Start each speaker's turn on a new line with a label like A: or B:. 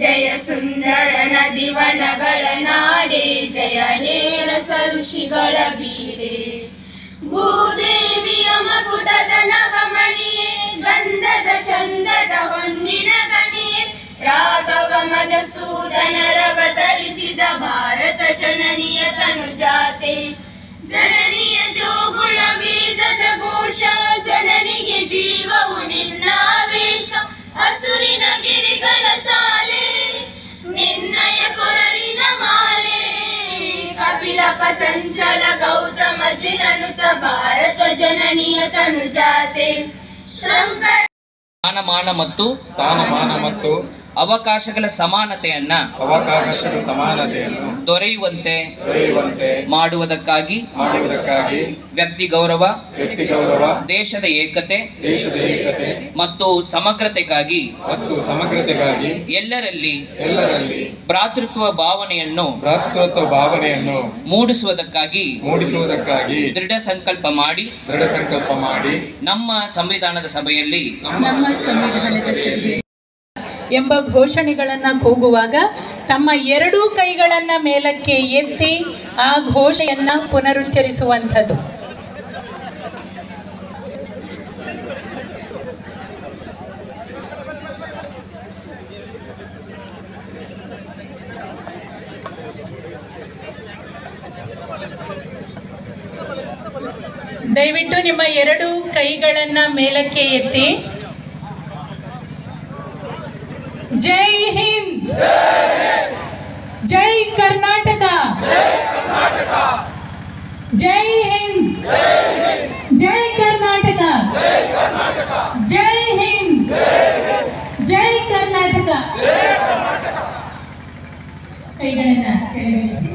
A: ಜಯ ಸುಂದರ ನದಿವನಗಳ ನಾಡೆ, ಜಯ ಹೇರಸ ಋಷಿಗಳ ಬೀಡೆ. ಭೂದೇವಿಯ ಮಕುಟದ ನವಮಣಿಯೇ, ಗಂಧದ ಚಂದದ ಹೊನ್ನಿನ ಗಣಿಯೇ, ರಾಘವ ಮಧುಸೂದನರವತರಿಸಿದ ಭಾರತ ಜನನಿಯ ತನುಜಾತೆ. ಜನನಿಯ ಜೋಗುಳ ವೇದದ ಘೋಷ, ಜನನಿಗೆ ಜೀವವು ನಿನ್ನಾವೇಶ. ಹಸುರಿನ ಗಿರಿಗಳ ಸಾಲೆ, ನಿನ್ನಯ ಕೊರಳಿನ ಮಾಲೆ. ಕಪಿಲ ಪತಂಜಲ ಗೌತಮ ಜಿನನುತ ಭಾರತ ಜನನಿಯ ತನುಜಾತೆ. ಶಂಕರ
B: ಸ್ಥಾನಮಾನ ಮತ್ತು
C: ಅವಕಾಶಗಳ ಸಮಾನತೆಯನ್ನು ದೊರೆಯುವಂತೆ ಮಾಡುವುದಕ್ಕಾಗಿ ವ್ಯಕ್ತಿ ಗೌರವ, ದೇಶದ ಏಕತೆ ಮತ್ತು ಸಮಗ್ರತೆಗಾಗಿ ಎಲ್ಲರಲ್ಲಿ ಭ್ರಾತೃತ್ವ ಭಾವನೆಯನ್ನು ಮೂಡಿಸುವುದಕ್ಕಾಗಿ ದೃಢ ಸಂಕಲ್ಪ ಮಾಡಿ ನಮ್ಮ ಸಂವಿಧಾನದ ಸಭೆಯಲ್ಲಿ
D: ಎಂಬ ಘೋಷಣೆಗಳನ್ನು ಕೂಗುವಾಗ ತಮ್ಮ ಎರಡೂ ಕೈಗಳನ್ನು ಮೇಲಕ್ಕೆ ಎತ್ತಿ ಆ ಘೋಷಣೆಯನ್ನು ಪುನರುಚ್ಚರಿಸುವಂಥದ್ದು. ದಯವಿಟ್ಟು ನಿಮ್ಮ ಎರಡೂ ಕೈಗಳನ್ನು ಮೇಲಕ್ಕೆ ಎತ್ತಿ. ಜೈ ಹಿಂದ್, ಜೈ ಕರ್ನಾಟಕ, ಜೈ ಹಿಂದ್, ಜೈ ಕರ್ನಾಟಕ, ಜೈ ಹಿಂದ್, ಜೈ ಕರ್ನಾಟಕ. ಕೈಗಳನ್ನು ಕೆಳಗಿಳಿಸಿ.